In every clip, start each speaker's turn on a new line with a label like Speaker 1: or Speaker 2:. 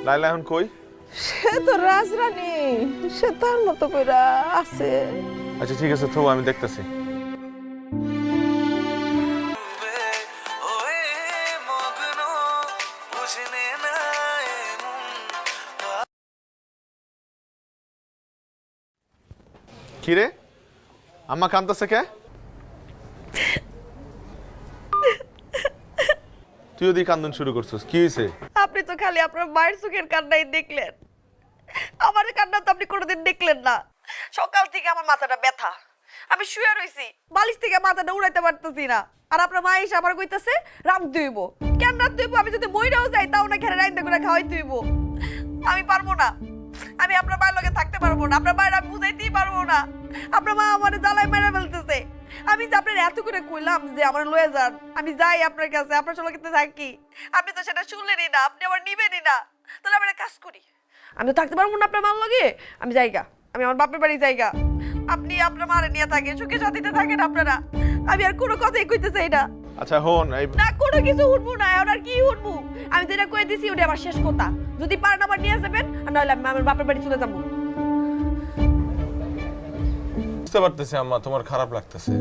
Speaker 1: লাইলা এখন কই?
Speaker 2: সে তো রাজরানী, সে তার মতো কইরা আছে।
Speaker 1: আচ্ছা ঠিক আছে, তো আমি দেখতেছি। কিরে আম্মা কাঁদতেছে কে? তুই ওদিকে কান্দন শুরু করছিস, কি হয়েছে?
Speaker 3: আপনি তো খালি আপনার মায়ের চোখের কান্নাই দেখলেন, আমার কান্না তো আপনি কোনোদিন দেখলেন না। সকাল থেকে আমার মাথাটা ব্যথা, আমি শুয়ে রইছি, বালিশ থেকে মাথাটা উড়াইতে পারতেছি না। আর আপনার মা এসে আবার কইতাছে রাত দইব। কেন রাত দইব? আমি যদি মইরাও যাই তাও না খেলে রাইন্দা করে খাওয়াই দইব। আমি পারবো না, আমি আপনার মায়ের লগে থাকতে পারবো না, আপনার মায়ের আমি বুঝাইতেই পারবো না। আপনার মা আমার জ্বালায় মেরে ফেলতেছে। আমি যে আপনার এত করে কইলাম যে আমার লয়ে যান, আমি যাই আপনার কাছে, আপনার সঙ্গে থাকি, আপনি তো সেটা শুনলেনই না, আপনি আমার নিবেনই না। তাহলে আমি একটা কাজ করি, আমি তো থাকতে পারবো না আপনার মার লগে, আমি যাইগা, আমি আমার বাপের বাড়ি যাইগা, আপনি আপনার মারে নিয়ে থাকেন, সুখে শান্তিতে থাকেন আপনারা। আমি আর কোনো কথাই কইতে চাই না।
Speaker 1: আচ্ছা হন,
Speaker 3: না কোনো কিছু শুনবো না, আর কি শুনবো? আমি যেটা কয়ে দিছি ওটা আমার শেষ কথা। যদি পারেন আমার নিয়ে যাবেন, আর নইলে আমি আমার বাপের বাড়ি চলে যাবো।
Speaker 1: বুঝতে পারতেছি আম্মা, তোমার খারাপ লাগতেছে,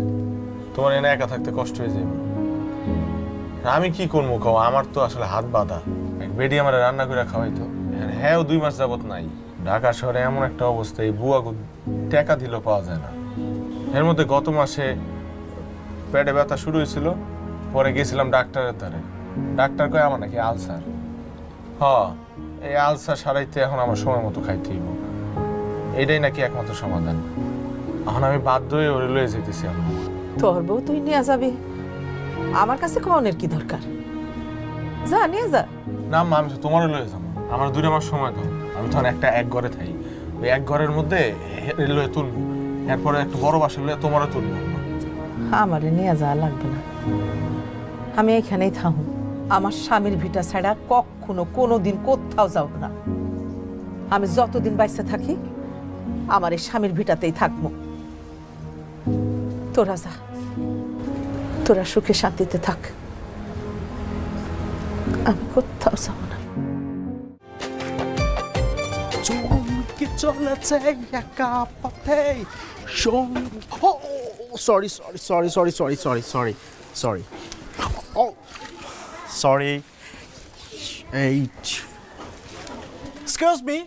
Speaker 1: তোমার এনে একা থাকতে কষ্ট হয়ে যাবে। আমি কি করবো কও, আমার তো আসলে হাত বাঁধা। এক বেডি আমার রান্না করে খাওয়াইতো, হ্যাঁ 2 মাস যাবত নাই। ঢাকা শহরে এমন একটা অবস্থা, এই বুয়া টাকা দিলেও পাওয়া যায় না। এর মধ্যে গত মাসে পেটে ব্যথা শুরু হয়েছিল, পরে গেছিলাম ডাক্তারের দ্বারে। ডাক্তার কয় আমার নাকি আলসার। এই আলসার সারাইতে এখন আমার সময় মতো খাইতে হইব, এইটাই নাকি একমাত্র সমাধান। এখন আমি বাধ্য হয়ে ওরে লয়ে যেতেছি। আমি
Speaker 2: তোর বউ তুই নিয়ে যাবি, আমার কাছে কনের কি দরকার? যা নিয়ে যা।
Speaker 1: না মা, আমি তোমারও লয়ে যাবো, আমার 2 মাস সময় দাও। আমি তখন এক ঘরে থাকি, ওই এক ঘরের মধ্যে লয়ে তুলবো, এরপরে একটু বড় বাসা লয়ে তোমারও তুলবো।
Speaker 2: আমারে নিয়ে যাওয়া লাগবে না, আমি এখানেই থাকবো। আমার স্বামীর ভিটা ছাড়া কখনো কোনোদিন কোথাও যাব না। আমি যতদিন বাইসে থাকি আমার এই স্বামীর ভিটাতেই থাকবো। তোরা যা, তোরা সুখে শান্তিতে থাক, আমি কোথাও যাব না।
Speaker 4: চুমকি চলেছে একা পথে sorry sorry sorry sorry sorry sorry sorry sorry oh sorry Excuse me,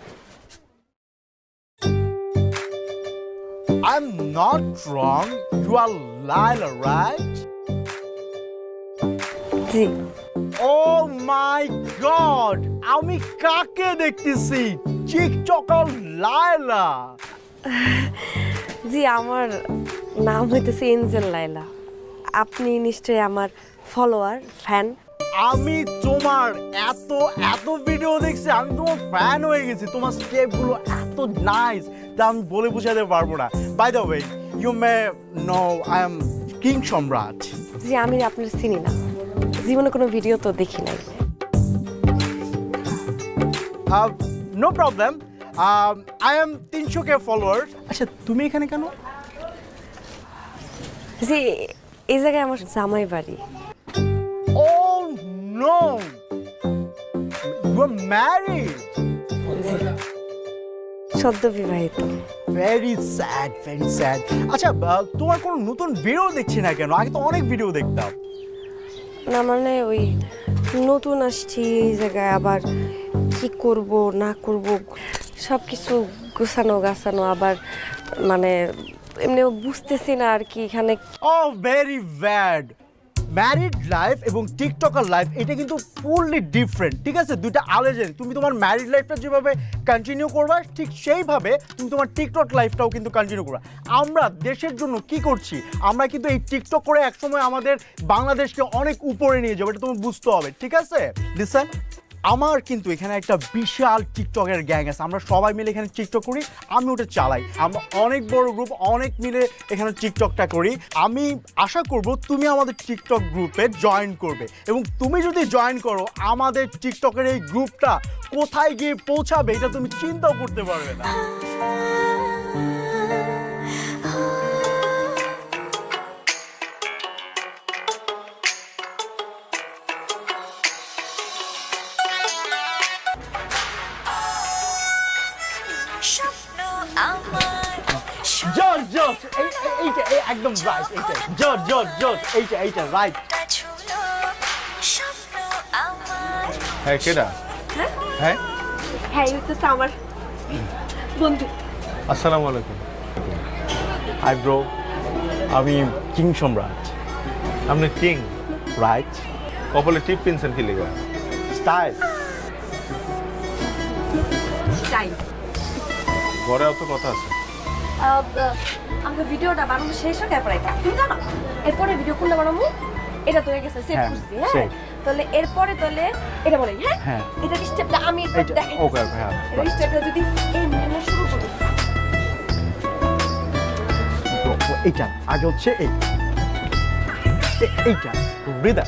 Speaker 4: I'm not wrong, you are Lila, right?
Speaker 3: জি
Speaker 4: ও মাই গড, আমি কাকে দেখতেছি? টিকটকার লায়লা।
Speaker 3: জি আমার নাম হইতেছে এঞ্জেল লাইলা। আপনি নিশ্চয়ই আমার ফলোয়ার ফ্যান।
Speaker 4: আমি তোমার এত এত ভিডিও দেখছি, আমি তোমার ফ্যান হয়ে গেছি। তোমার স্টেপগুলো এত নাইস, তা আমি বলে বোঝাতে পারবো না। By the way, you may know I am king সম্রাট।
Speaker 3: জি আমি আপনার চিনি না, জীবনে কোনো ভিডিও তো দেখি নাই।
Speaker 4: No problem, I am 300K follower. আচ্ছা তুমি এখানে কেন?
Speaker 3: জি এই জায়গায় আমার জামাই বাড়ি।
Speaker 4: Oh no! You're married.
Speaker 3: সদ্য বিবাহিত।
Speaker 4: Very sad, very sad. আচ্ছা তোমার কোনো নতুন ভিডিও দেখছি না কেন? আগে তো অনেক ভিডিও দেখতাম।
Speaker 3: না মানে ওই নতুন আসছি এই জায়গায়, আবার কি করব না করব সব কিছু গোছানো গাছানো, আবার মানে এমনি বুঝতেছি না আর কি এখানে।
Speaker 4: Oh, very bad. Married life এবং টিকটকার লাইফ এটা কিন্তু ফুললি ডিফারেন্ট, ঠিক আছে? দুইটা আলাদা। তুমি তোমার ম্যারিড লাইফটা যেভাবে কন্টিনিউ করবা, ঠিক সেইভাবে তুমি তোমার টিকটক লাইফটাও কিন্তু কন্টিনিউ করবা। আমরা দেশের জন্য কি করছি? আমরা কিন্তু এই টিকটক করে একসময় আমাদের বাংলাদেশকে অনেক উপরে নিয়ে যাবো, এটা তোমার বুঝতে হবে, ঠিক আছে? লিসেন, আমার কিন্তু এখানে একটা বিশাল টিকটকের গ্যাং আছে। আমরা সবাই মিলে এখানে টিকটক করি, আমি ওটা চালাই। আমরা অনেক বড় গ্রুপ, অনেক মিলে এখানে টিকটকটা করি। আমি আশা করব তুমি আমাদের টিকটক গ্রুপে জয়েন করবে, এবং তুমি যদি জয়েন করো, আমাদের টিকটকের এই গ্রুপটা কোথায় গিয়ে পৌঁছাবে এটা তুমি চিন্তাও করতে পারবে না। জজ জজ এইটা একদম রাইট, এইটা জজ জজ জজ এইটা রাইট।
Speaker 1: হ্যাঁ কেডা? হ্যাঁ
Speaker 3: হ্যাঁ এই হচ্ছে আমার বন্ধু।
Speaker 1: আসসালামু আলাইকুম।
Speaker 4: হাই ব্রো, আমি কিং সম্রাট।
Speaker 1: আপনি কিং?
Speaker 4: রাইট।
Speaker 1: কপালে টিপ পিনছেন কি লেগা?
Speaker 4: স্টাইল।
Speaker 3: চাই
Speaker 1: ঘরে অত কথা আছে।
Speaker 3: আমরা ভিডিওটা বানানো শেষ হয়ে গেছে প্রায়, তুমি জানো এরপরে ভিডিও কোনটা বানাবো? এটা তো হয়ে গেছে, সেভ
Speaker 4: হ্যাঁ,
Speaker 3: করছি। হ্যাঁ
Speaker 4: save।
Speaker 3: তাহলে এরপরে তাহলে এটা বলি। হ্যাঁ
Speaker 4: হ্যাঁ।
Speaker 3: এটা স্টেপটা আমি একবার
Speaker 4: এইটা
Speaker 3: দেখাই।
Speaker 4: ওকে, হ্যাঁ।
Speaker 3: এটা স্টেপটা যদি এই মেলা শুরু করি,
Speaker 4: এইটা আগে হচ্ছে এইটা, ব্রিদার।